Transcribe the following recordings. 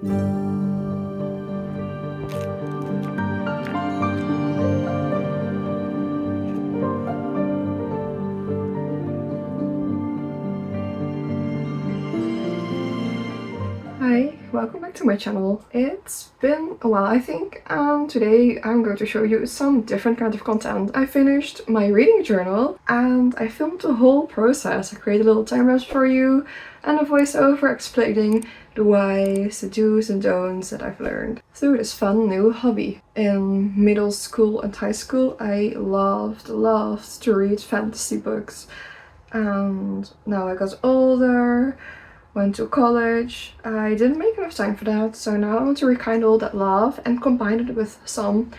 Hi, welcome back to my channel. It's been a while, I think, and today I'm going to show you some different kind of content. I finished my reading journal and I filmed the whole process. I created a little time lapse for you and a voiceover explaining the whys, the do's and don'ts that I've learned through this fun new hobby. In middle school and high school, I loved to read fantasy books, and now I got older, went to college. I didn't make enough time for that, so now I want to rekindle that love and combine it with some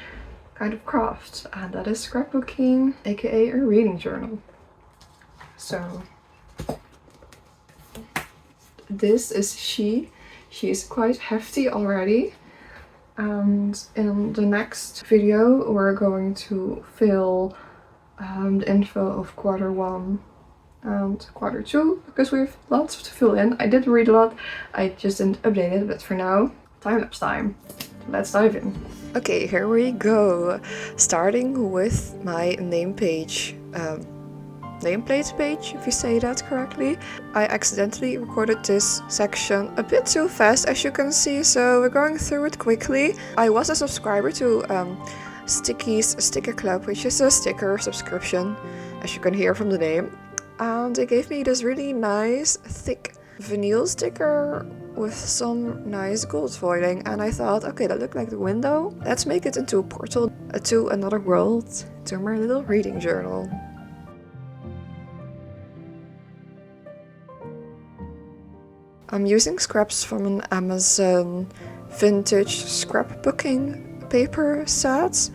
kind of craft, and that is scrapbooking, aka a reading journal. So this is she. She's quite hefty already, and in the next video we're going to fill the info of quarter 1 and quarter 2, because we have lots to fill in. I did read a lot, I just didn't update it, but for now, time-lapse time. Let's dive in. Okay, here we go. Starting with my name page. Nameplate page, if you say that correctly. I accidentally recorded this section a bit too fast, as you can see, so we're going through it quickly. I was a subscriber to Sticky's Sticker Club, which is a sticker subscription, as you can hear from the name. And they gave me this really nice, thick vinyl sticker with some nice gold foiling, and I thought, okay, that looked like the window. Let's make it into a portal to another world, to my little reading journal. I'm using scraps from an Amazon vintage scrapbooking paper set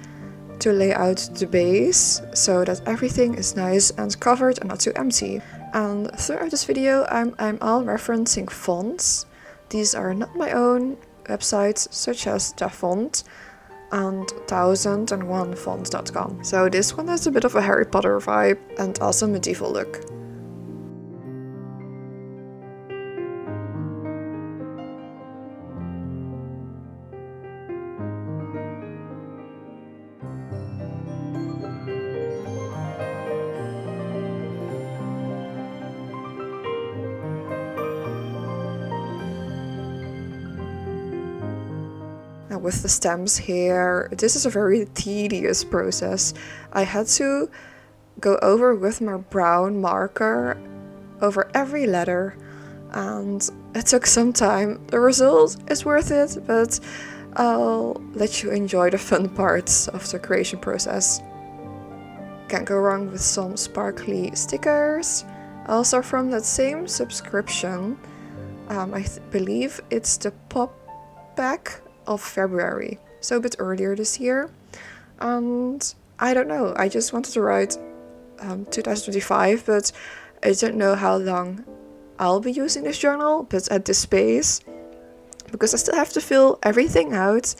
to lay out the base so that everything is nice and covered and not too empty. And throughout this video I'm all referencing fonts. These are not my own. Websites such as Da Font and 1001fonts.com. So this one has a bit of a Harry Potter vibe and also medieval look. Now with the stems here, this is a very tedious process. I had to go over with my brown marker over every letter, and it took some time. The result is worth it, but I'll let you enjoy the fun parts of the creation process. Can't go wrong with some sparkly stickers, also from that same subscription. I believe it's the pop pack of February, so a bit earlier this year. And I don't know, I just wanted to write 2025, but I don't know how long I'll be using this journal, but at this pace, because I still have to fill everything out,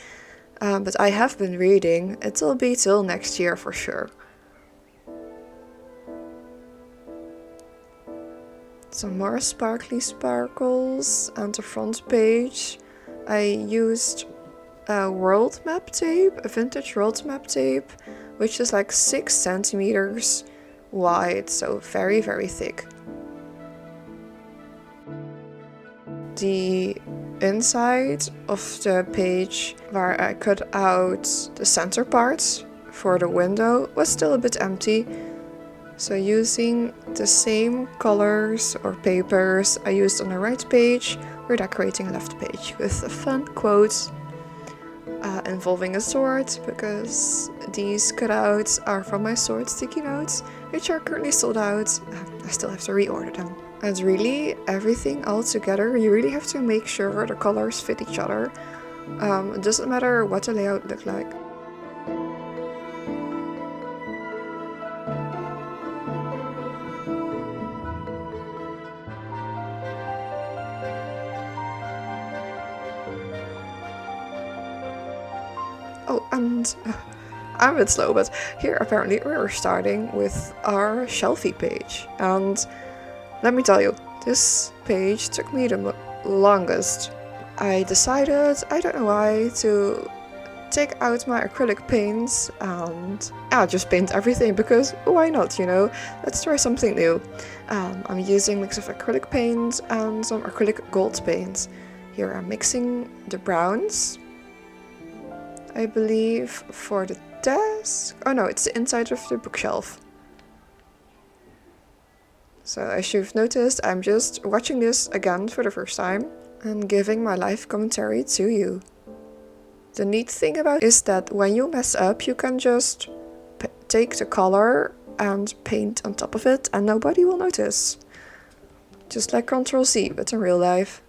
but I have been reading, it'll be till next year for sure. Some more sparkly sparkles on the front page. I used a world map tape, a vintage world map tape, which is like 6 centimeters wide, so very, very thick. The inside of the page where I cut out the center parts for the window was still a bit empty. So using the same colors or papers I used on the right page, we're decorating the left page with a fun quote involving a sword, because these cutouts are from my sword sticky notes, which are currently sold out. I still have to reorder them. And really, everything all together, you really have to make sure the colors fit each other. It doesn't matter what the layout looks like. Oh, and I'm a bit slow, but here apparently we're starting with our Shelfie page. And let me tell you, this page took me the longest. I decided, I don't know why, to take out my acrylic paints and just paint everything, because why not, you know? Let's try something new. I'm using a mix of acrylic paints and some acrylic gold paints. Here I'm mixing the browns, I believe, for the desk. Oh no, it's the inside of the bookshelf. So as you've noticed, I'm just watching this again for the first time and giving my live commentary to you. The neat thing about it is that when you mess up, you can just take the color and paint on top of it and nobody will notice. Just like Ctrl+C, but in real life.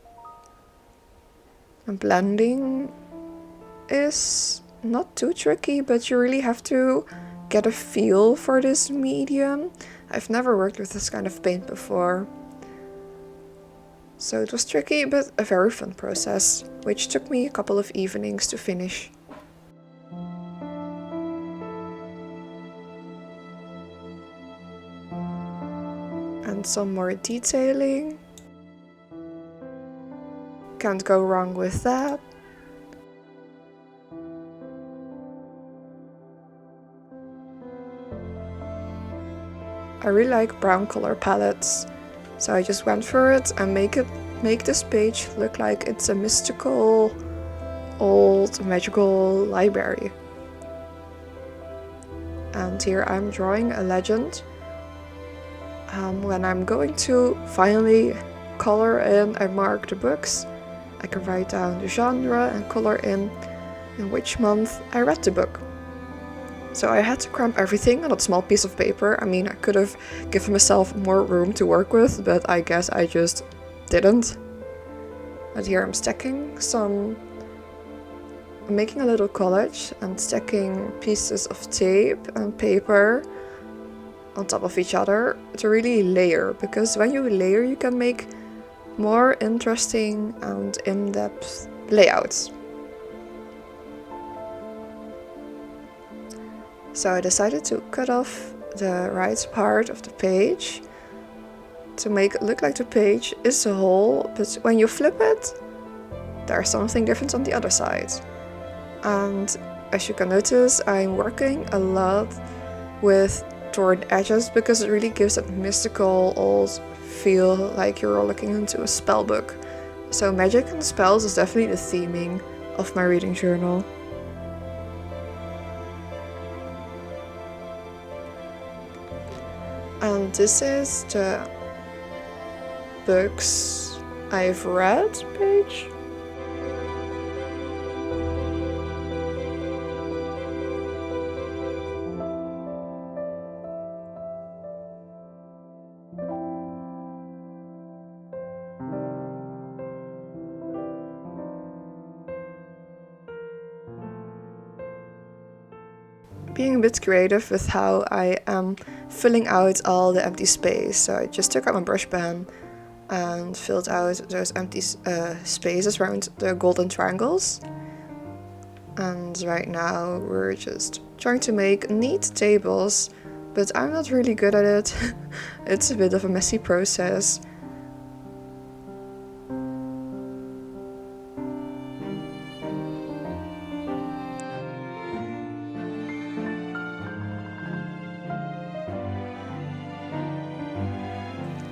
And blending is not too tricky, but you really have to get a feel for this medium. I've never worked with this kind of paint before. So it was tricky, but a very fun process, which took me a couple of evenings to finish. And some more detailing. Can't go wrong with that. I really like brown color palettes, so I just went for it and make this page look like it's a mystical, old, magical library. And here I'm drawing a legend. When I'm going to finally color in and mark the books, I can write down the genre and color in which month I read the book. So I had to cramp everything on a small piece of paper. I mean, I could have given myself more room to work with, but I guess I just didn't. And here I'm stacking I'm making a little collage and stacking pieces of tape and paper on top of each other to really layer, because when you layer you can make more interesting and in-depth layouts. So I decided to cut off the right part of the page to make it look like the page is a whole, but when you flip it, there's something different on the other side. And as you can notice, I'm working a lot with torn edges because it really gives that mystical old feel, like you're looking into a spell book. So magic and spells is definitely the theming of my reading journal. And this is the books I've read page. Being a bit creative with how I am filling out all the empty space. So I just took out my brush pen and filled out those empty spaces around the golden triangles. And right now we're just trying to make neat tables, but I'm not really good at it. It's a bit of a messy process.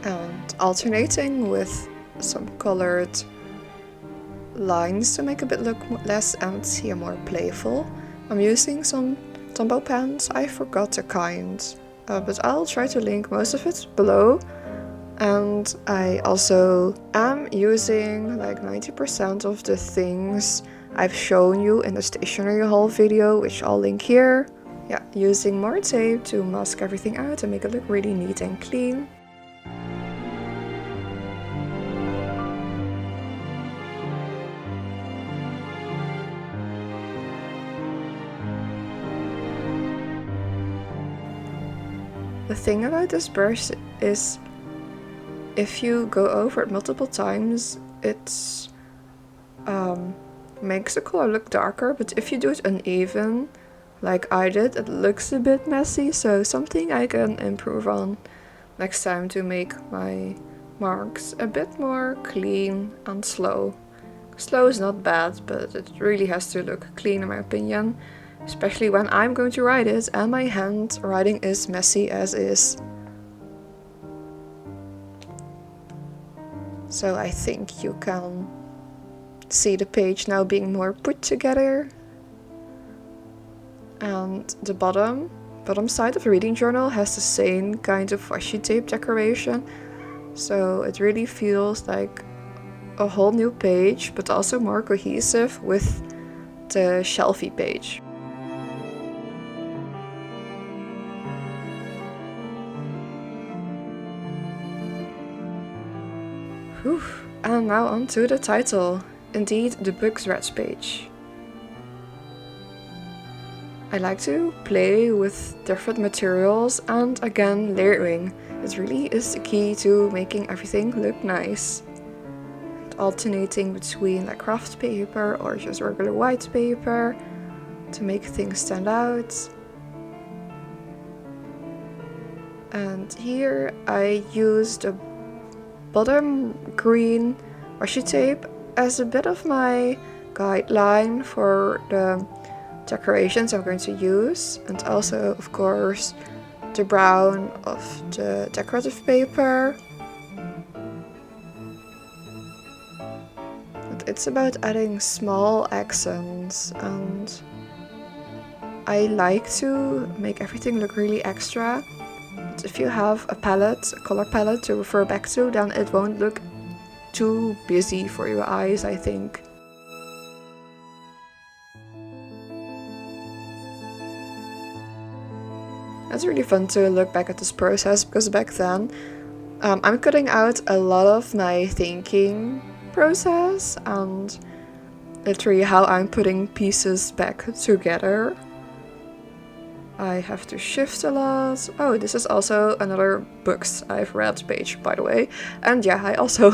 And alternating with some colored lines to make a bit look less empty and more playful. I'm using some Tombow pens. I forgot the kind, but I'll try to link most of it below. And I also am using like 90% of the things I've shown you in the stationery haul video, which I'll link here. Yeah, using more tape to mask everything out and make it look really neat and clean. The thing about this brush is if you go over it multiple times, it makes the color look darker, but if you do it uneven, like I did, it looks a bit messy, so something I can improve on next time to make my marks a bit more clean and slow Slow is not bad, but it really has to look clean in my opinion. Especially when I'm going to write it and my handwriting is messy as is. So I think you can see the page now being more put together. And the bottom side of the reading journal has the same kind of washi tape decoration. So it really feels like a whole new page, but also more cohesive with the Shelfie page. Whew. And now on to the title. Indeed, the book's read page. I like to play with different materials and again layering. It really is the key to making everything look nice. Alternating between like craft paper or just regular white paper to make things stand out. And here I used the bottom green washi tape as a bit of my guideline for the decorations I'm going to use, and also of course the brown of the decorative paper. And it's about adding small accents, and I like to make everything look really extra. But if you have a palette, a color palette to refer back to, then it won't look too busy for your eyes, I think. It's really fun to look back at this process, because back then I'm cutting out a lot of my thinking process and literally how I'm putting pieces back together. I have to shift a lot. Oh, this is also another books I've read page, by the way. And yeah, I also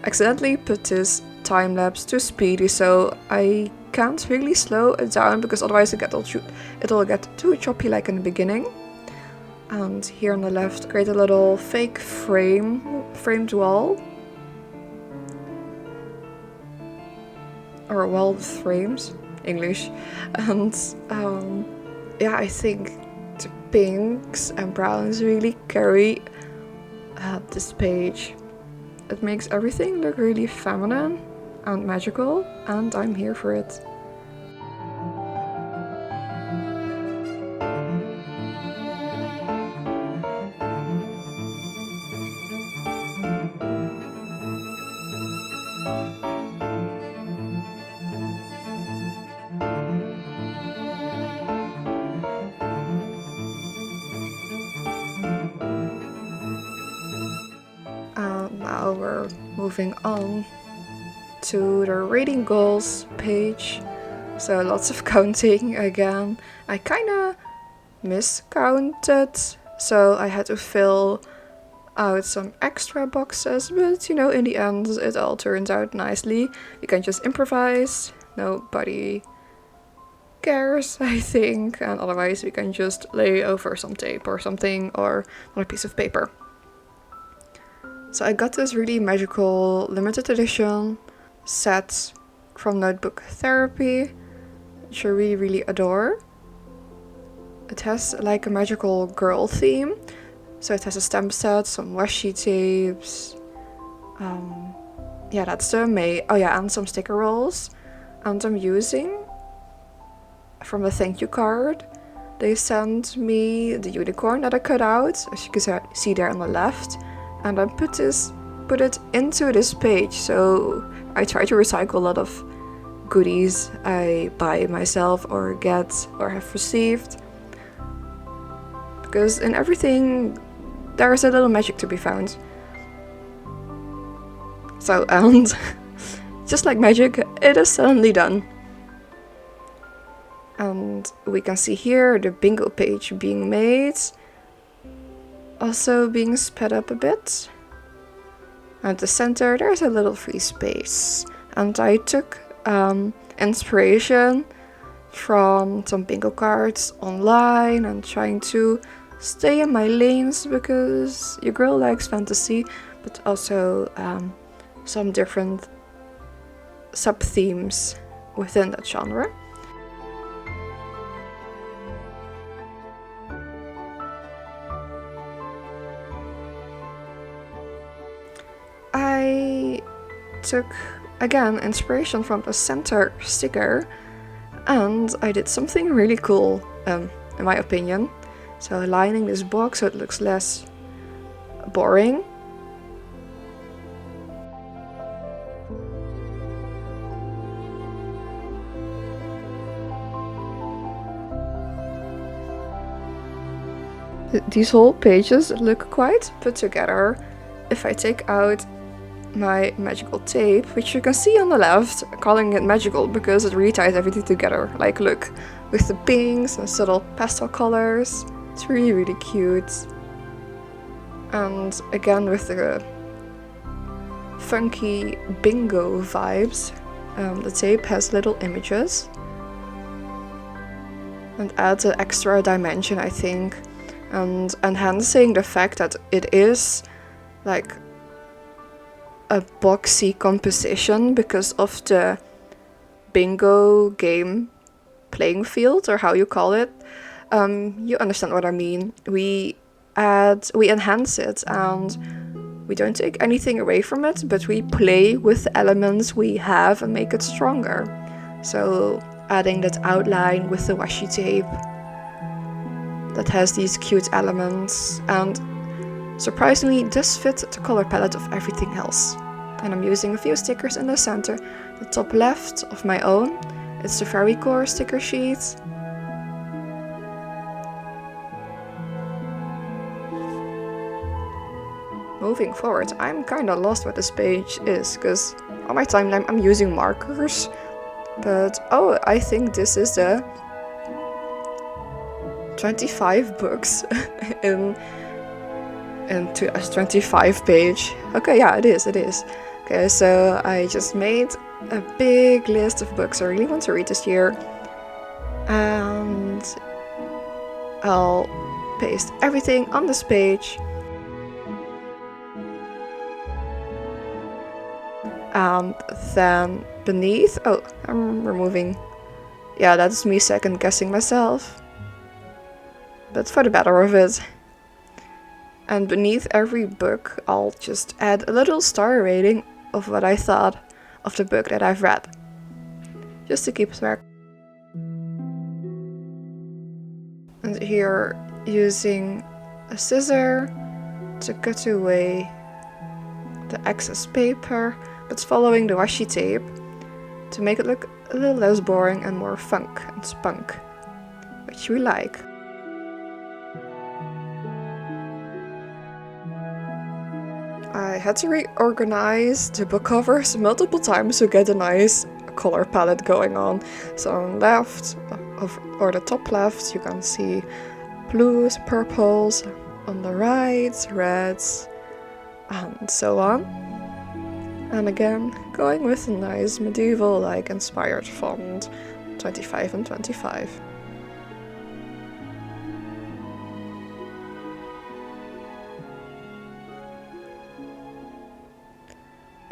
accidentally put this time lapse to speedy, so I can't really slow it down because otherwise it'll get too choppy like in the beginning. And here on the left, create a little fake framed wall. Or a wall with frames, English. And yeah, I think the pinks and browns really carry this page. It makes everything look really feminine and magical, and I'm here for it. Now we're moving on to the reading goals page. So lots of counting again. I kinda miscounted, so I had to fill out some extra boxes, but you know, in the end it all turned out nicely. You can just improvise, nobody cares, I think, and otherwise we can just lay over some tape or something, or on a piece of paper. So I got this really magical limited edition set from Notebook Therapy, which I really adore. It has like a magical girl theme. So it has a stamp set, some washi tapes. Yeah, that's the May. Oh yeah, and some sticker rolls. And I'm using from the thank you card. They sent me the unicorn that I cut out, as you can see there on the left. And I put it into this page. So I try to recycle a lot of goodies I buy myself or get or have received. Because in everything there is a little magic to be found. So, and just like magic, it is suddenly done. And we can see here the bingo page being made. Also being sped up a bit. At the center there's a little free space. And I took inspiration from some bingo cards online and trying to stay in my lanes, because your girl likes fantasy, but also some different sub-themes within that genre. I took, again, inspiration from the center sticker, and I did something really cool, in my opinion. So lining this box so it looks less boring. These whole pages look quite put together if I take out my magical tape, which you can see on the left, calling it magical because it really ties everything together. Like, look, with the pinks and subtle pastel colors. It's really, really cute. And again, with the funky bingo vibes, the tape has little images and adds an extra dimension, I think, and enhancing the fact that it is like a boxy composition because of the bingo game playing field, or how you call it. You understand what I mean. We enhance it, and we don't take anything away from it, but we play with the elements we have and make it stronger. So adding that outline with the washi tape that has these cute elements, and surprisingly does fit the color palette of everything else. And I'm using a few stickers in the center. The top left of my own, it's the Fairy Core sticker sheet. Moving forward, I'm kinda lost what this page is, because on my timeline I'm using markers. But oh, I think this is the 25 books in to a 25 page. Okay, yeah, it is. Okay, so I just made a big list of books I really want to read this year, and I'll paste everything on this page. And then beneath, oh, I'm removing, yeah, that's me second guessing myself, but for the better of it. And beneath every book, I'll just add a little star rating of what I thought of the book that I've read, just to keep track. And here, using a scissor to cut away the excess paper, but following the washi tape to make it look a little less boring and more funk and spunk, which we like. I had to reorganize the book covers multiple times to get a nice color palette going on. So on left, or the top left, you can see blues, purples, on the right, reds, and so on. And again, going with a nice medieval-like inspired font, 25 and 25.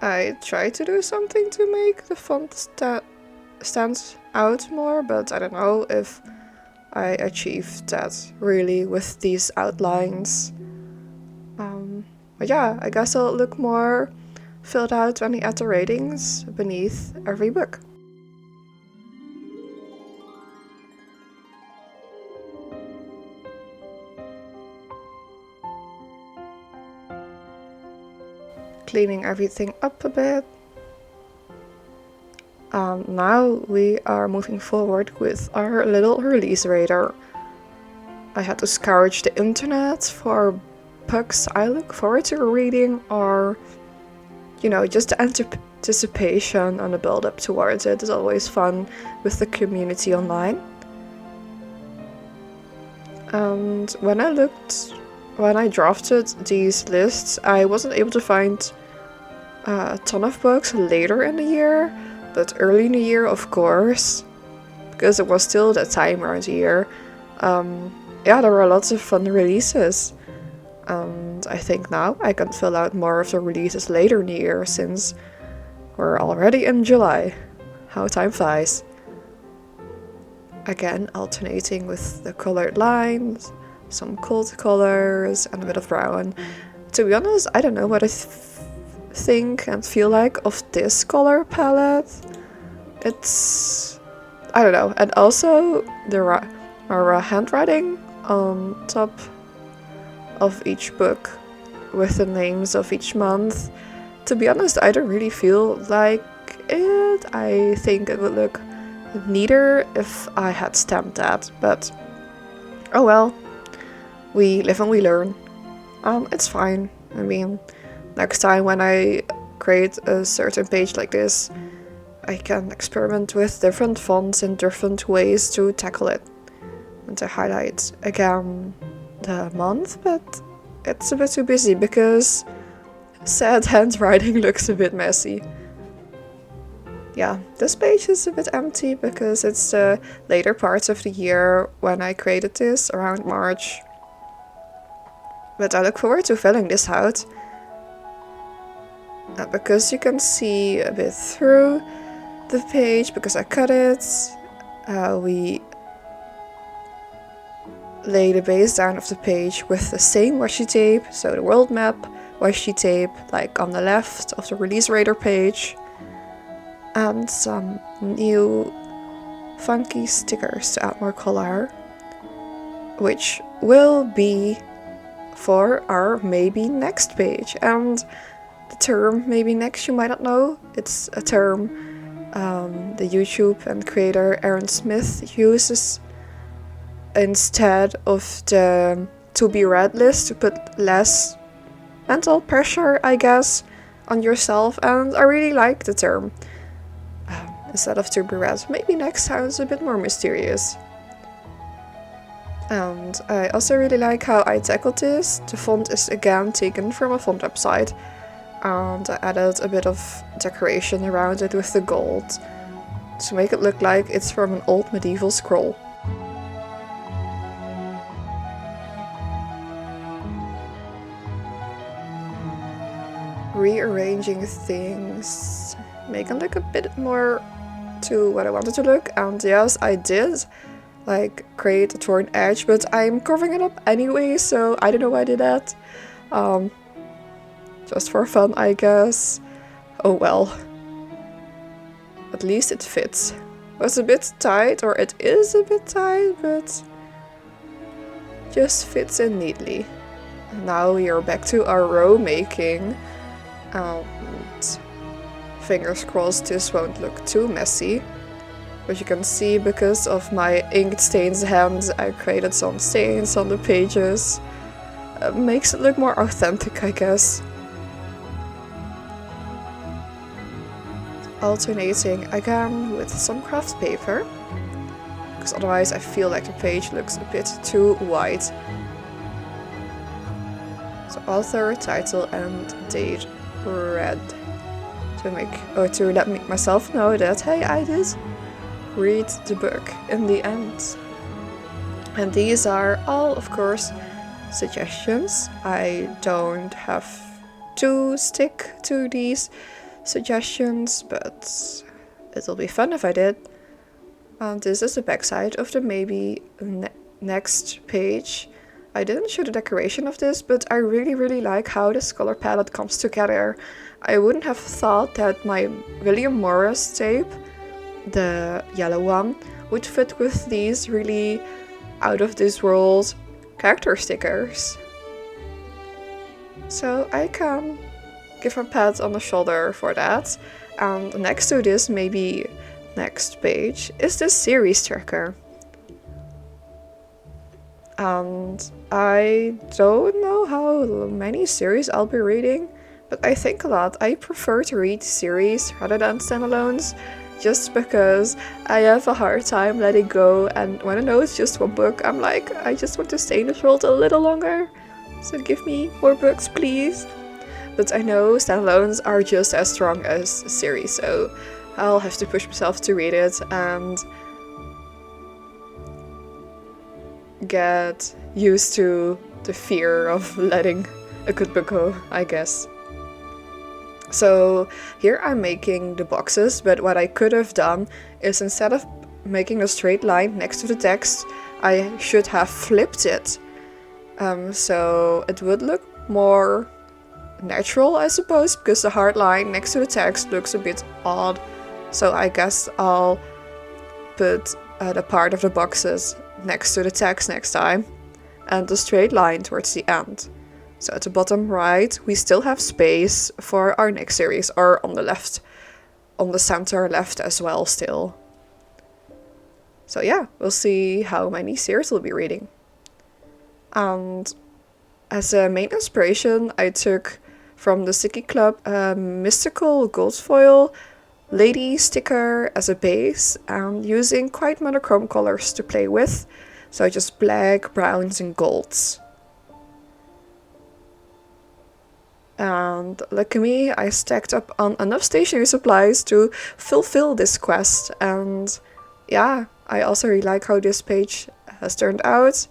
I tried to do something to make the font stand out more, but I don't know if I achieved that really with these outlines. But yeah, I guess I'll look more filled out when I add the ratings beneath every book. Cleaning everything up a bit. Now we are moving forward with our little release radar. I had to scourge the internet for books I look forward to reading, or just the anticipation and the build up towards it is always fun with the community online. And when I drafted these lists, I wasn't able to find a ton of books later in the year, but early in the year, of course, because it was still that time around here. There were lots of fun releases. And I think now I can fill out more of the releases later in the year, since We're already in July. How time flies. Again, alternating with the colored lines, some cold colors, and a bit of brown. To be honest, I don't know what I think and feel like of this color palette. It's... I don't know. And also, there are handwriting on top of each book with the names of each month. To be honest, I don't really feel like it. I think it would look neater if I had stamped that, but oh well. We live and we learn. It's fine. I mean, next time when I create a certain page like this, I can experiment with different fonts and different ways to tackle it. And to highlight again the month, but it's a bit too busy because sad handwriting looks a bit messy. Yeah, this page is a bit empty because it's the later parts of the year when I created this, around March. But I look forward to filling this out. Because you can see a bit through the page, because I cut it. We lay the base down of the page with the same washi tape, so the world map washi tape, like on the left of the release radar page. And some new funky stickers to add more color, which will be for our maybe next page. And the term maybe next you might not know, it's a term the YouTube and creator Aaron Smith uses instead of the to be read list to put less mental pressure, I guess, on yourself, and I really like the term. Instead of to be read, maybe next sounds a bit more mysterious. And I also really like how I tackled this. The font is again taken from a font website, and I added a bit of decoration around it with the gold to make it look like it's from an old medieval scroll. Rearranging things, make it look a bit more to what I wanted to look, and yes, I did like create a torn edge, but I'm covering it up anyway, so I don't know why I did that. Just for fun, I guess. Oh well. At least it fits. It was a bit tight, or it is a bit tight, but just fits in neatly. And now we are back to our row making. And fingers crossed this won't look too messy. But you can see because of my inked stains hands, I created some stains on the pages. Makes it look more authentic, I guess. Alternating again with some craft paper, because otherwise I feel like the page looks a bit too white. So author, title and date red. To let myself know that, hey, I did read the book in the end. And these are all, of course, suggestions. I don't have to stick to these suggestions, but it'll be fun if I did. And this is the backside of the maybe next page. I didn't show the decoration of this, but I really like how this color palette comes together. I wouldn't have thought that my William Morris tape, the yellow one, would fit with these really out of this world character stickers. So I can give a pat on the shoulder for that. And next to this, maybe next page, is the series tracker. And I don't know how many series I'll be reading, but I think a lot. I prefer to read series rather than standalones, just because I have a hard time letting go, and when I know it's just one book, I'm like, I just want to stay in this world a little longer. So give me more books, please. But I know standalones are just as strong as a series, so I'll have to push myself to read it and get used to the fear of letting a good book go, I guess. So here I'm making the boxes, but what I could have done is instead of making a straight line next to the text, I should have flipped it. So it would look more natural, I suppose, because the hard line next to the text looks a bit odd. So I guess I'll put the part of the boxes next to the text next time, and the straight line towards the end. So at the bottom right, we still have space for our next series, or on the left, on the center left as well still. So yeah, we'll see how many series we'll be reading. And as a main inspiration, I took from the Sticky Club a mystical gold foil lady sticker as a base, and using quite monochrome colors to play with. So just black, browns and golds. And lucky me, I stacked up on enough stationery supplies to fulfill this quest. And yeah, I also really like how this page has turned out.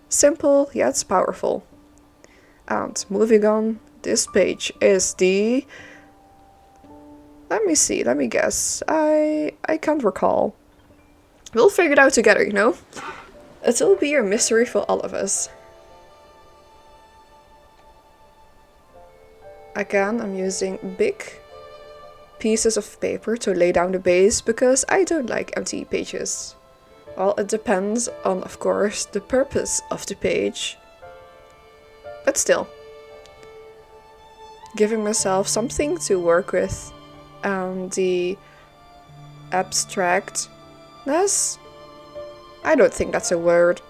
Simple yet powerful. And moving on, this page is the... Let me guess. I can't recall. We'll figure it out together, you know? It will be a mystery for all of us. Again, I'm using big pieces of paper to lay down the base because I don't like empty pages. Well, it depends on, of course, the purpose of the page. But still, giving myself something to work with, and the abstractness, I don't think that's a word.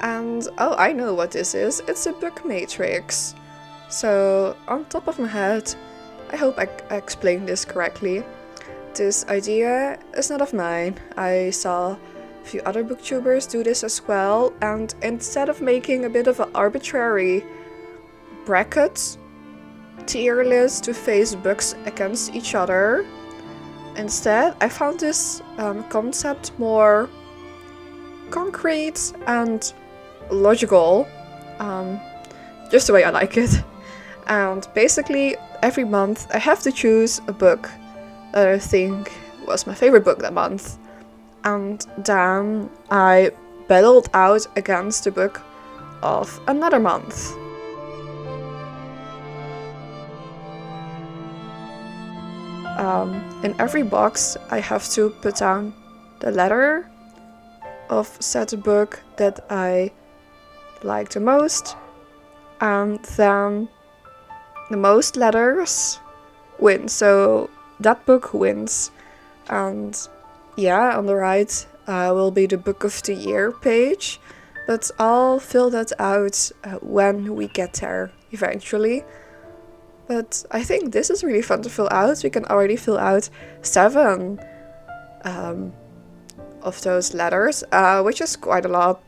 And oh, I know what this is. It's a book matrix. So on top of my head, I hope I explained this correctly. This idea is not of mine. I saw a few other booktubers do this as well, and instead of making a bit of an arbitrary bracket tier list to face books against each other, instead I found this concept more concrete and logical, just the way I like it. And basically every month I have to choose a book that I think was my favorite book that month, and then I battled out against the book of another month. In every box I have to put down the letter of said book that I like the most, and then the most letters win, so that book wins. And yeah, on the right will be the book of the year page, but I'll fill that out when we get there eventually. But I think this is really fun to fill out. We can already fill out 7 of those letters, which is quite a lot.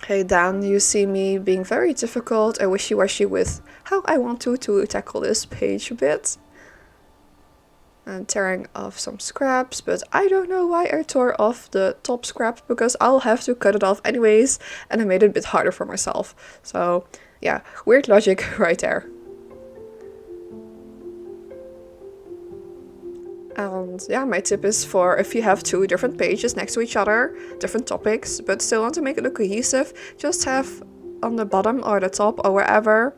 Okay, then you see me being very difficult and wishy-washy with how I want to tackle this page a bit. And tearing off some scraps, but I don't know why I tore off the top scrap, because I'll have to cut it off anyways, and I made it a bit harder for myself. So yeah, weird logic right there. And yeah, my tip is for if you have 2 different pages next to each other, different topics, but still want to make it look cohesive, just have on the bottom or the top or wherever,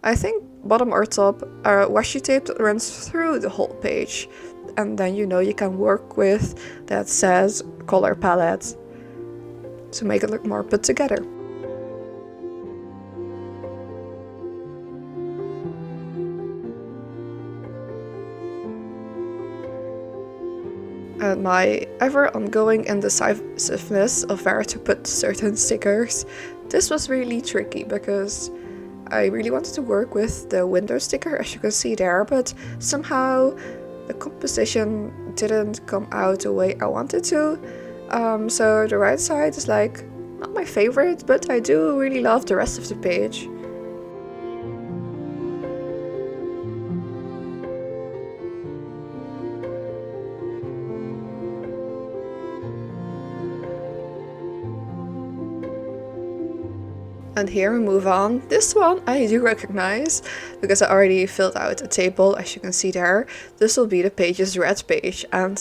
I think bottom or top, washi tape that runs through the whole page. And then you know you can work with that says color palette to make it look more put together. And my ever ongoing indecisiveness of where to put certain stickers, this was really tricky because I really wanted to work with the window sticker, as you can see there, but somehow the composition didn't come out the way I wanted to. So the right side is like not my favorite, but I do really love the rest of the page. And here we move on. This one I do recognize because I already filled out a table, as you can see there. This will be the page's red page, and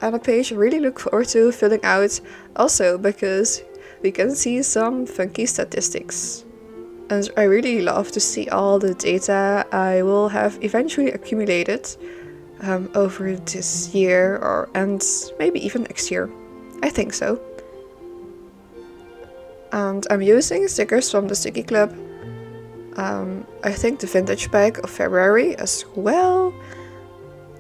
a page I really look forward to filling out also because we can see some funky statistics. And I really love to see all the data I will have eventually accumulated over this year and maybe even next year. I think so. And I'm using stickers from the Sticky Club. I think the vintage pack of February as well.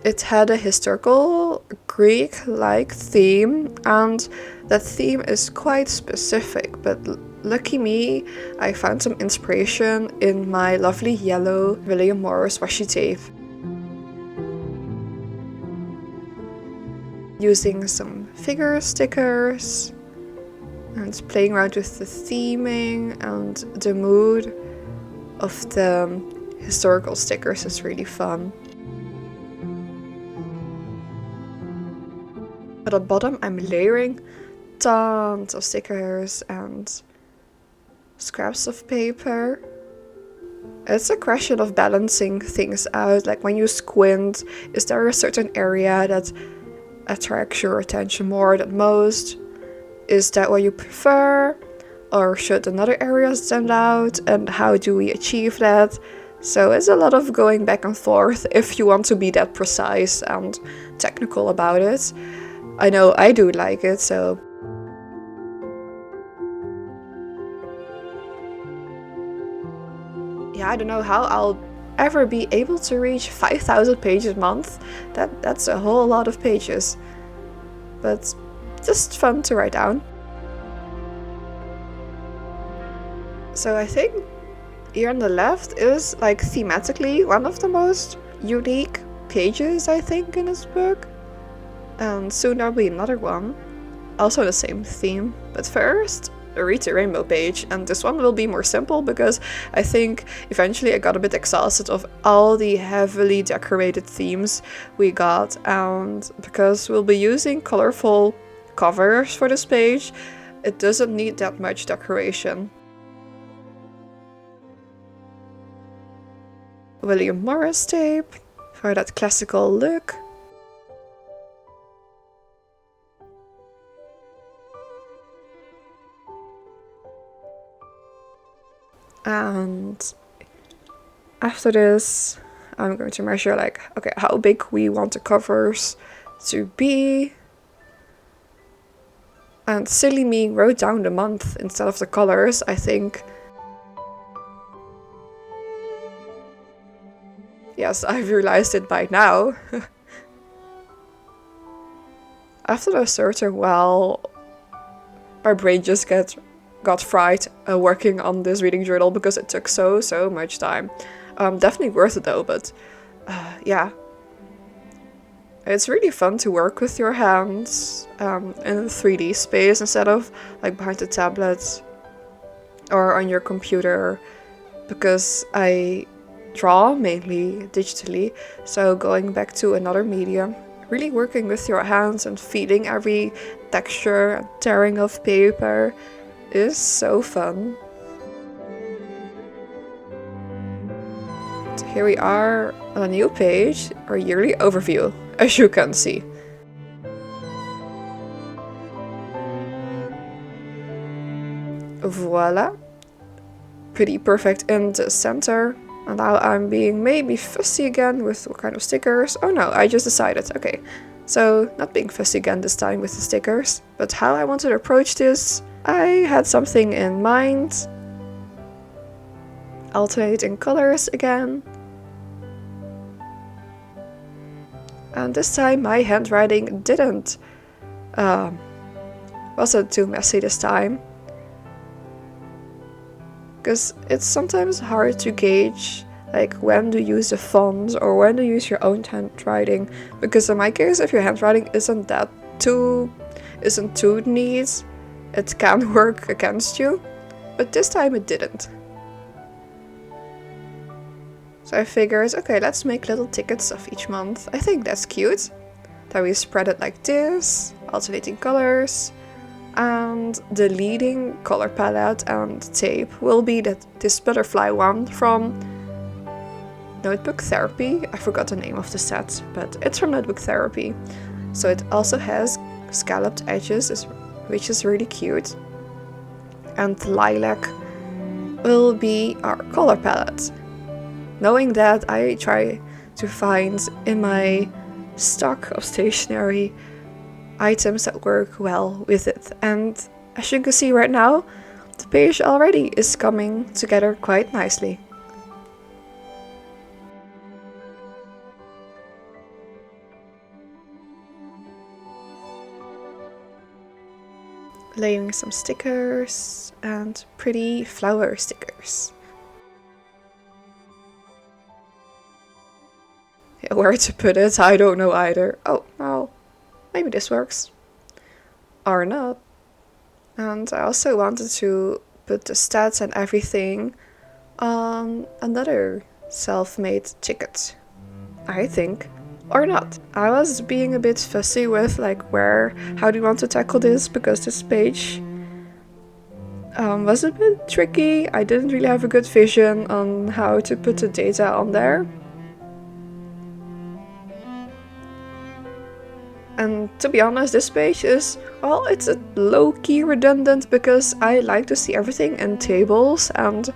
It had a historical Greek-like theme, and that theme is quite specific, but lucky me, I found some inspiration in my lovely yellow William Morris washi tape. Using some figure stickers and playing around with the theming and the mood of the historical stickers is really fun. At the bottom I'm layering tons of stickers and scraps of paper. It's a question of balancing things out, like when you squint, is there a certain area that attracts your attention more than most? Is that what you prefer? Or should another area stand out? And how do we achieve that? So it's a lot of going back and forth if you want to be that precise and technical about it. I know I do like it, so. Yeah, I don't know how I'll ever be able to reach 5,000 pages a month. That's a whole lot of pages. But just fun to write down. So I think here on the left is like thematically one of the most unique pages, I think, in this book. And soon there'll be another one, also the same theme. But first, read the rainbow page, and this one will be more simple because I think eventually I got a bit exhausted of all the heavily decorated themes we got, and because we'll be using colorful covers for this page, it doesn't need that much decoration. William Morris tape for that classical look. And after this, I'm going to measure like, okay, how big we want the covers to be. And silly me wrote down the month instead of the colors, I think. Yes, I've realized it by now. After a certain while, my brain just got fried working on this reading journal because it took so much time. Definitely worth it though, but yeah. It's really fun to work with your hands in a 3D space instead of like behind the tablet or on your computer, because I draw mainly digitally, so going back to another medium, really working with your hands and feeling every texture and tearing of paper is so fun. So here we are on a new page, our yearly overview, as you can see. Voila! Pretty perfect in the center. And now I'm being maybe fussy again with what kind of stickers. Oh no, I just decided. Okay, so not being fussy again this time with the stickers, but how I wanted to approach this, I had something in mind. Alternating colors again. And this time my handwriting didn't wasn't too messy this time. because it's sometimes hard to gauge like when to use the font or when to use your own handwriting, because in my case, if your handwriting isn't too neat, it can work against you, but this time it didn't. So I figured, okay, let's make little tickets of each month. I think that's cute. Then we spread it like this, alternating colors. And the leading color palette and tape will be this butterfly one from Notebook Therapy. I forgot the name of the set, but it's from Notebook Therapy. So it also has scalloped edges, which is really cute. And lilac will be our color palette. Knowing that, I try to find in my stock of stationery items that work well with it. And as you can see right now, the page already is coming together quite nicely. Laying some stickers and pretty flower stickers. Yeah, where to put it, I don't know either. Oh, well, maybe this works. Or not. And I also wanted to put the stats and everything on another self-made ticket, I think. Or not. I was being a bit fussy with like how do you want to tackle this, because this page was a bit tricky. I didn't really have a good vision on how to put the data on there. And to be honest, this page is, well, it's a low-key redundant because I like to see everything in tables and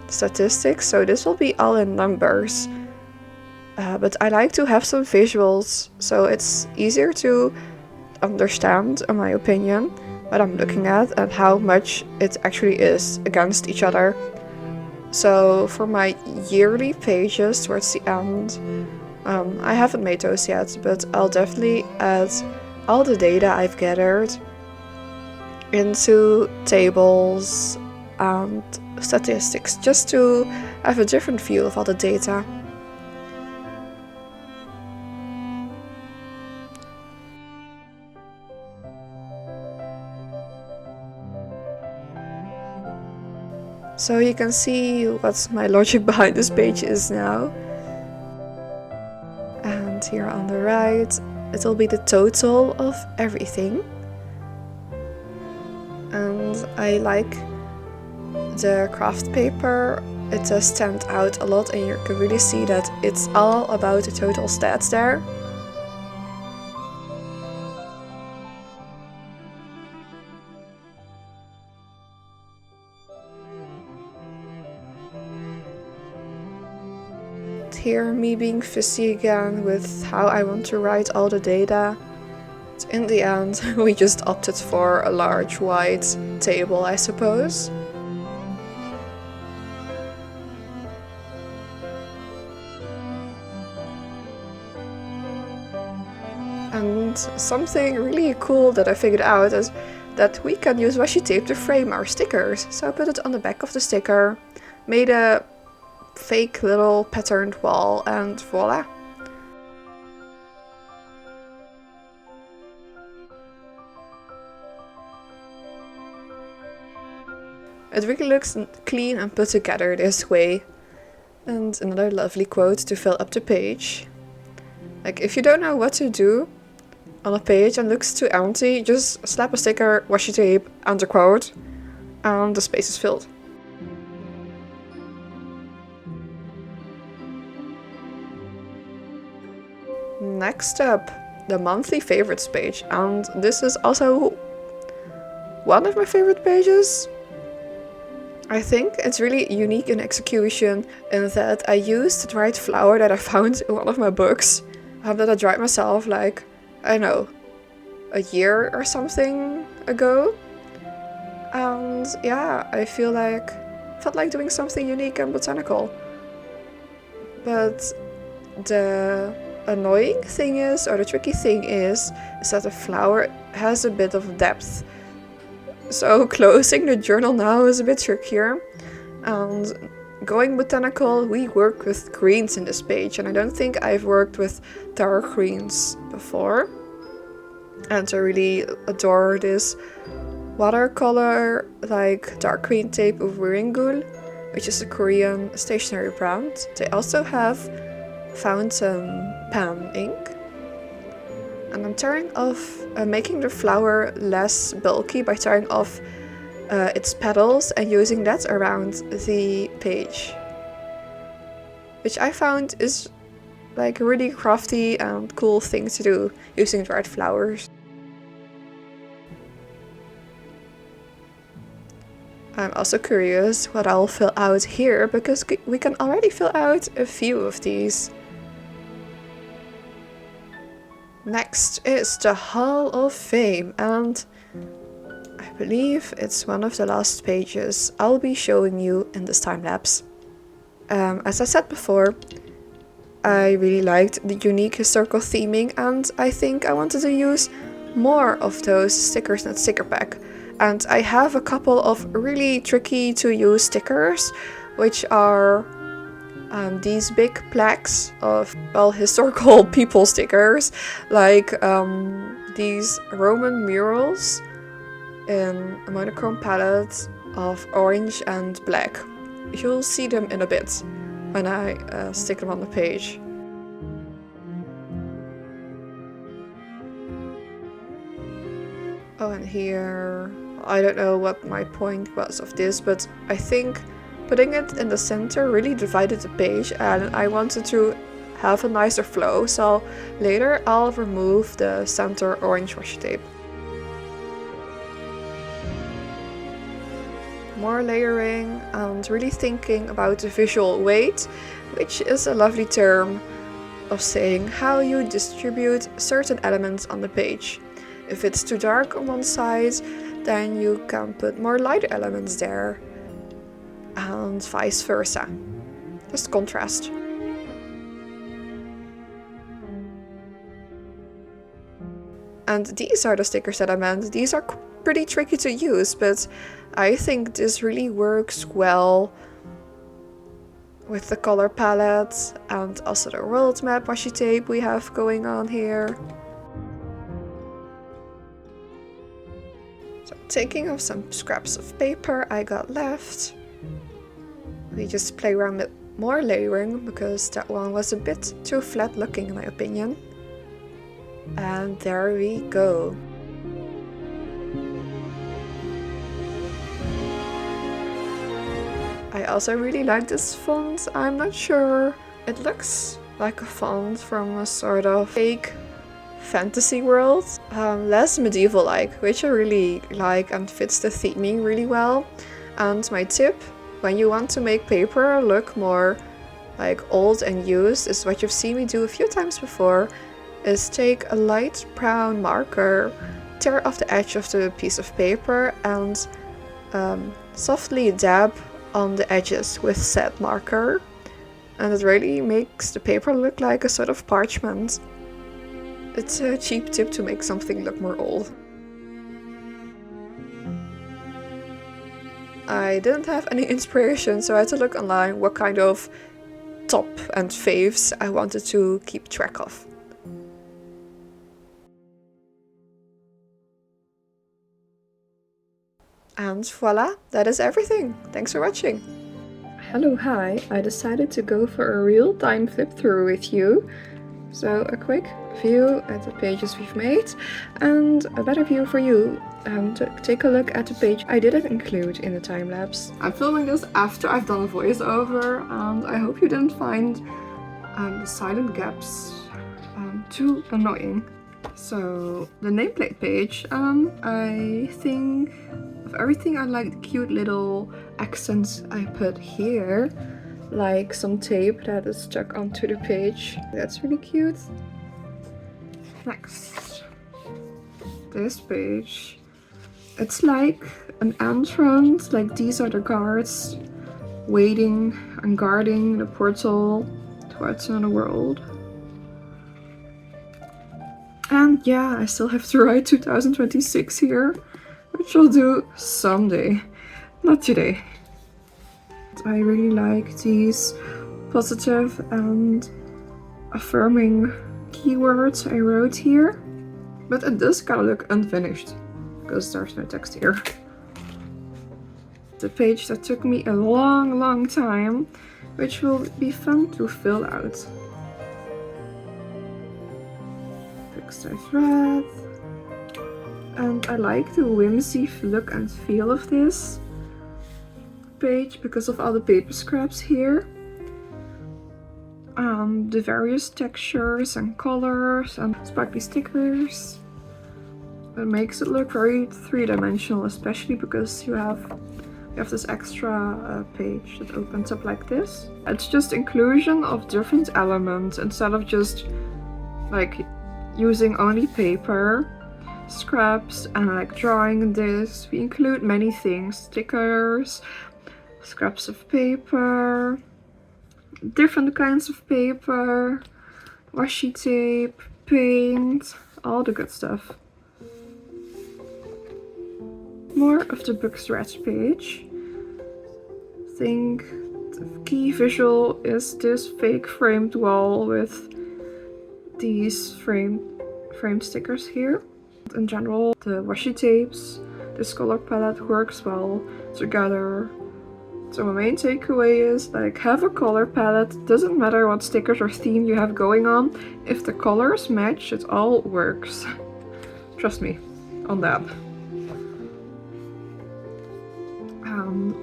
statistics, so this will be all in numbers. But I like to have some visuals, so it's easier to understand, in my opinion, what I'm looking at and how much it actually is against each other. So for my yearly pages towards the end, I haven't made those yet, but I'll definitely add all the data I've gathered into tables and statistics, just to have a different view of all the data. So you can see what my logic behind this page is now. And here on the right, it will be the total of everything. And I like the craft paper. It does stand out a lot, and you can really see that it's all about the total stats there. Here, me being fussy again with how I want to write all the data. In the end, we just opted for a large white table, I suppose. And something really cool that I figured out is that we can use washi tape to frame our stickers. So I put it on the back of the sticker, made a fake little patterned wall, and voila! It really looks clean and put together this way. And another lovely quote to fill up the page. Like, if you don't know what to do on a page and looks too empty, just slap a sticker, washi tape, and a quote, and the space is filled. Next up, the monthly favorites page, and this is also one of my favorite pages. I think it's really unique in execution in that I used the dried flower that I found in one of my books, that I dried myself like, I don't know, a year or something ago. And yeah, I felt like doing something unique and botanical. But the annoying thing is, or the tricky thing is that the flower has a bit of depth. So closing the journal now is a bit trickier. And going botanical, we work with greens in this page, and I don't think I've worked with dark greens before. And I really adore this watercolor, like dark green tape of Wiringul, which is a Korean stationery brand. They also have fountain pen ink. And I'm tearing off, making the flower less bulky by tearing off its petals and using that around the page. Which I found is like a really crafty and cool thing to do, using dried flowers. I'm also curious what I'll fill out here, because we can already fill out a few of these. Next is the Hall of Fame, and I believe it's one of the last pages I'll be showing you in this time lapse. As I said before, I really liked the unique historical theming, and I think I wanted to use more of those stickers in that sticker pack. And I have a couple of really tricky to use stickers, which are these big plaques of, well, historical people stickers, like these Roman murals in a monochrome palette of orange and black. You'll see them in a bit when I stick them on the page. Oh, and here, I don't know what my point was of this, but I think putting it in the center really divided the page, and I wanted to have a nicer flow, so later I'll remove the center orange washi tape. More layering and really thinking about the visual weight, which is a lovely term of saying how you distribute certain elements on the page. If it's too dark on one side, then you can put more lighter elements there, and vice versa. Just contrast. And these are the stickers that I meant. These are pretty tricky to use, but I think this really works well with the color palette and also the world map washi tape we have going on here. So taking off some scraps of paper I got left. We just play around with more layering because that one was a bit too flat looking in my opinion. And there we go. I also really like this font. I'm not sure. It looks like a font from a sort of fake fantasy world. Less medieval-like, which I really like and fits the theming really well. And my tip, when you want to make paper look more like old and used, is what you've seen me do a few times before, is take a light brown marker, tear off the edge of the piece of paper and softly dab on the edges with said marker, and it really makes the paper look like a sort of parchment. It's a cheap tip to make something look more old. I didn't have any inspiration, so I had to look online what kind of top and faves I wanted to keep track of. And voila, that is everything. Thanks for watching. Hello, hi. I decided to go for a real-time flip through with you. So a quick view at the pages we've made and a better view for you to take a look at the page I didn't include in the time lapse. I'm filming this after I've done a voiceover, and I hope you didn't find the silent gaps too annoying. So the nameplate page, I think of everything I like the cute little accents I put here, like some tape that is stuck onto the page. That's really cute. Next, this page. It's like an entrance, like these are the guards waiting and guarding the portal towards another world. And yeah, I still have to write 2026 here, which I'll do someday, not today. I really like these positive and affirming keywords I wrote here, but it does kind of look unfinished because there's no text here. The page that took me a long time, which will be fun to fill out. Fixed thread. And I like the whimsy look and feel of this page because of all the paper scraps here. The various textures and colors and sparkly stickers. It makes it look very three-dimensional, especially because you have this extra page that opens up like this. It's just inclusion of different elements instead of just like using only paper scraps and like drawing this. We include many things: stickers, scraps of paper, different kinds of paper, washi tape, paint, all the good stuff. More of the book stretch page. I think the key visual is this fake framed wall with these framed stickers here. In general, the washi tapes, this color palette works well together. So my main takeaway is like, have a color palette, doesn't matter what stickers or theme you have going on, if the colors match, it all works. Trust me on that.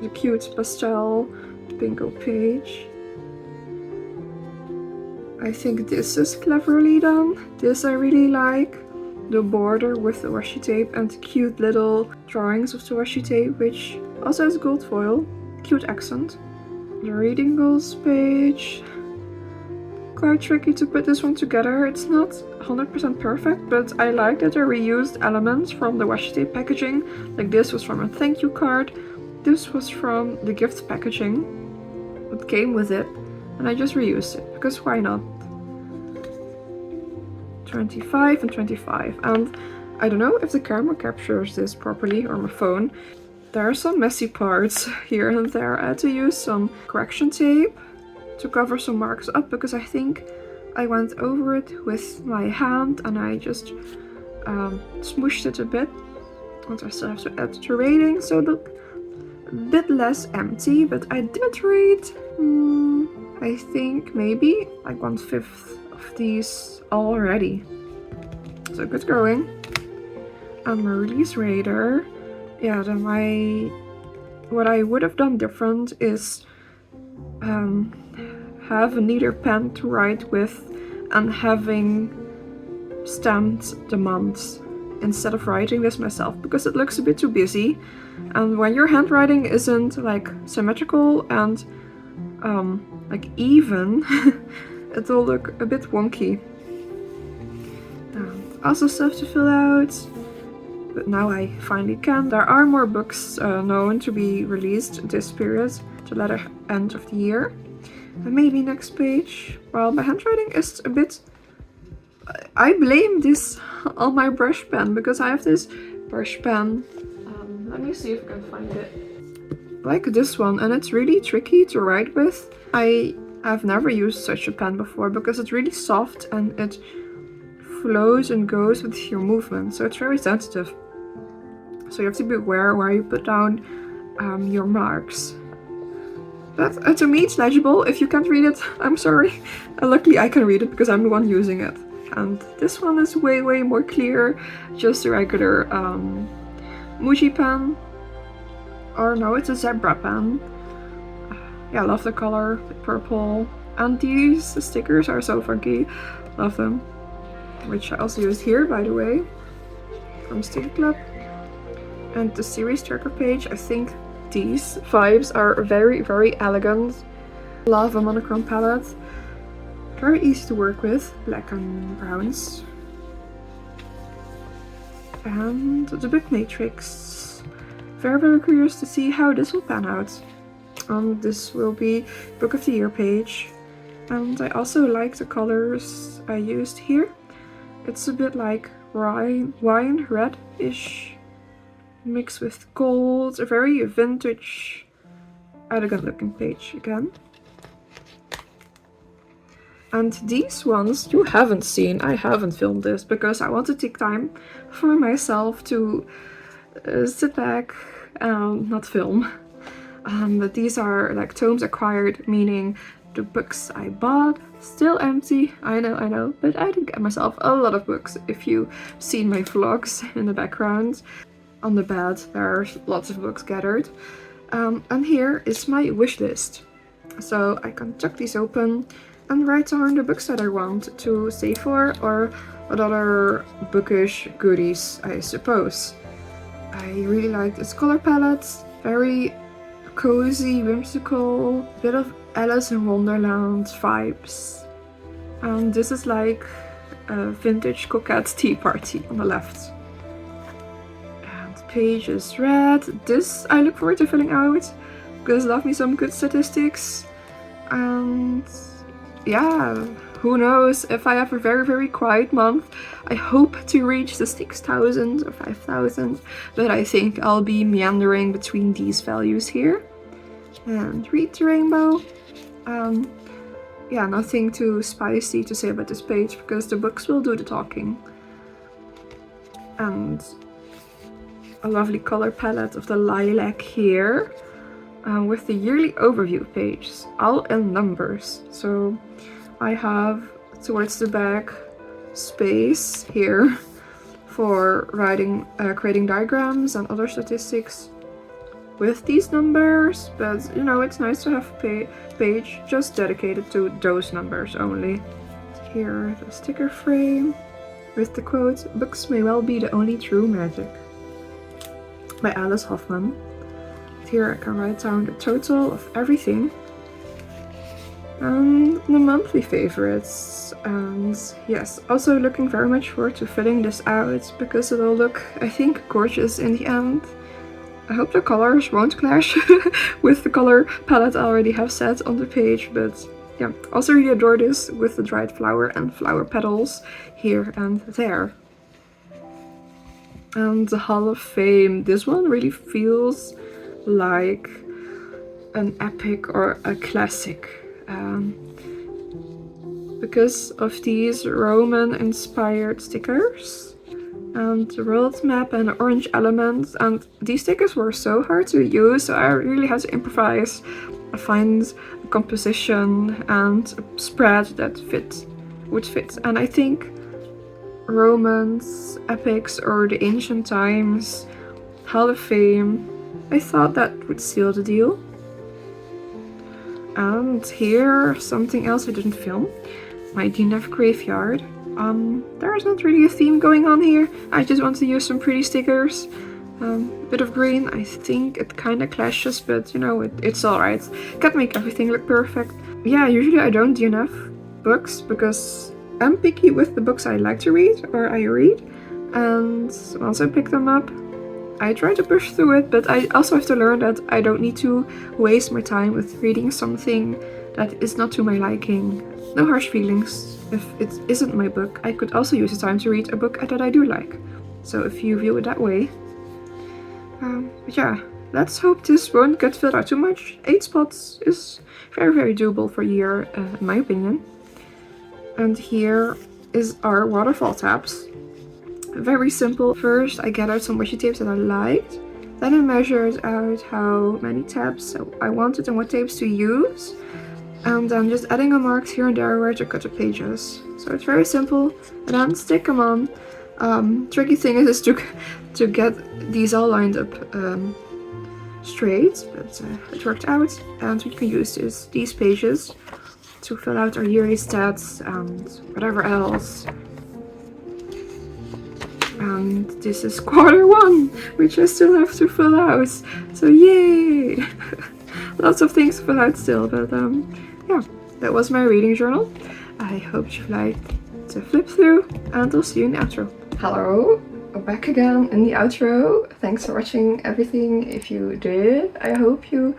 The cute pastel bingo page. I think this is cleverly done. This I really like. The border with the washi tape and the cute little drawings of the washi tape, which also has gold foil. Cute accent. The reading goals page. Quite tricky to put this one together. It's not 100% perfect, but I like that I reused elements from the washi tape packaging. Like this was from a thank you card. This was from the gift packaging that came with it, and I just reused it because why not? 25 and 25, and I don't know if the camera captures this properly or my phone. There are some messy parts here and there. I had to use some correction tape to cover some marks up because I think I went over it with my hand and I just smooshed it a bit. And I still have to add the rating, so look a bit less empty, but I did rate, I think maybe like 1/5 of these already. So good going. And my release radar. Yeah, then what I would have done different is have a neater pen to write with and having stamped the months instead of writing this myself because it looks a bit too busy, and when your handwriting isn't like symmetrical and like even it will look a bit wonky. Also stuff to fill out, but now I finally can. There are more books known to be released this period, the latter end of the year. And maybe next page. Well, my handwriting is a bit... I blame this on my brush pen because I have this brush pen. Let me see if I can find it. Like this one, and it's really tricky to write with. I have never used such a pen before because it's really soft and it flows and goes with your movement, so it's very sensitive. So you have to be aware where you put down your marks. But to me it's legible. If you can't read it, I'm sorry. Luckily I can read it because I'm the one using it. And this one is way more clear. Just a regular Muji pen. Or no, it's a zebra pen. Yeah, I love the color, the purple. And these stickers are so funky. Love them. Which I also used here, by the way, from Sticker Club. And the series tracker page, I think these vibes are very elegant. Love a monochrome palette. Very easy to work with, black and browns. And the book matrix. Very curious to see how this will pan out. This will be Book of the Year page. And I also like the colors I used here. It's a bit like wine red-ish mixed with gold. A very vintage, elegant looking page again. And these ones you haven't seen. I haven't filmed this because I want to take time for myself to sit back and not film. But these are like tomes acquired, meaning the books I bought, still empty. I know, but I did get myself a lot of books. If you've seen my vlogs in the background, on the bed there's lots of books gathered. And here is my wish list. So I can tuck these open and write down the books that I want to save for, or what other bookish goodies, I suppose. I really like this color palette, very cozy, whimsical, bit of Alice in Wonderland vibes. And this is like a vintage coquette tea party on the left. And the page is red. This I look forward to filling out because I love me some good statistics. And yeah, who knows, if I have a very quiet month, I hope to reach the 6,000 or 5,000, but I think I'll be meandering between these values here. And read the rainbow. Yeah, nothing too spicy to say about this page because the books will do the talking. And a lovely color palette of the lilac here. With the yearly overview page, all in numbers. So I have towards the back space here for writing, creating diagrams and other statistics with these numbers, but you know, it's nice to have a page just dedicated to those numbers only. Here, the sticker frame with the quote, "Books may well be the only true magic," by Alice Hoffman. Here I can write down the total of everything and the monthly favorites. And yes, also looking very much forward to filling this out because it'll look, I think, gorgeous in the end. I hope the colors won't clash with the color palette I already have set on the page, but yeah, also really adore this with the dried flower and flower petals here and there. And the Hall of Fame, this one really feels like an epic or a classic because of these Roman inspired stickers and the world map and orange elements, and these stickers were so hard to use, so I really had to improvise, find a composition and a spread that would fit. And I think Romans, epics, or the ancient times, Hall of Fame, I thought that would seal the deal. And here, something else I didn't film, my DNF graveyard. There's not really a theme going on here. I just want to use some pretty stickers. Bit of green, I think it kind of clashes, but you know, it's alright. Can't make everything look perfect. Yeah, usually I don't DNF books because I'm picky with the books I like to read or I read. And once I pick them up, I try to push through it, but I also have to learn that I don't need to waste my time with reading something that is not to my liking. No harsh feelings. If it isn't my book, I could also use the time to read a book that I do like. So if you view it that way. But yeah, let's hope this won't get filled out too much. 8 spots is very doable for a year, in my opinion. And here is our waterfall tabs. Very simple. First I gathered some washi tapes that I liked. Then I measured out how many tabs I wanted and what tapes to use. And then just adding a marks here and there where to cut the pages. So it's very simple. And then stick them on. Tricky thing is to get these all lined up straight, but it worked out. And we can use these pages to fill out our yearly stats and whatever else. And this is Q1, which I still have to fill out. So yay! Lots of things to fill out still, but yeah, that was my reading journal. I hope you liked to flip through, and I'll see you in the outro. Hello, back again in the outro. Thanks for watching everything. If you did, I hope you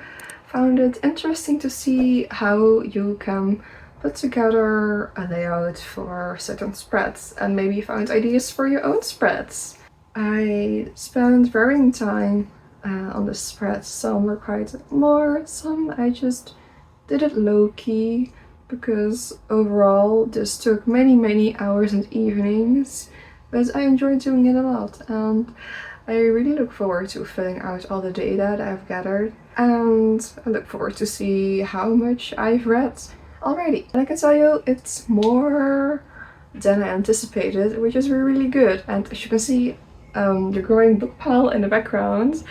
found it interesting to see how you can put together a layout for certain spreads and maybe found ideas for your own spreads. I spent varying time on the spreads. Some were quite more, some I just did it low-key, because overall this took many hours and evenings, but I enjoyed doing it a lot, and I really look forward to filling out all the data that I've gathered, and I look forward to see how much I've read already. And I can tell you, it's more than I anticipated, which is really good. And as you can see, the growing book pile in the background.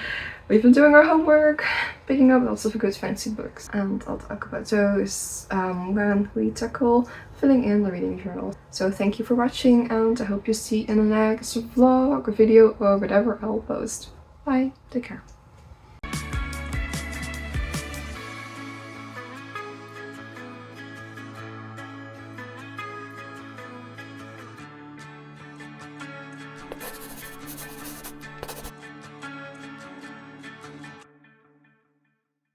We've been doing our homework, picking up lots of good fancy books, and I'll talk about those when we tackle filling in the reading journal. So thank you for watching, and I hope you see in the next vlog, video, or whatever I'll post. Bye, take care.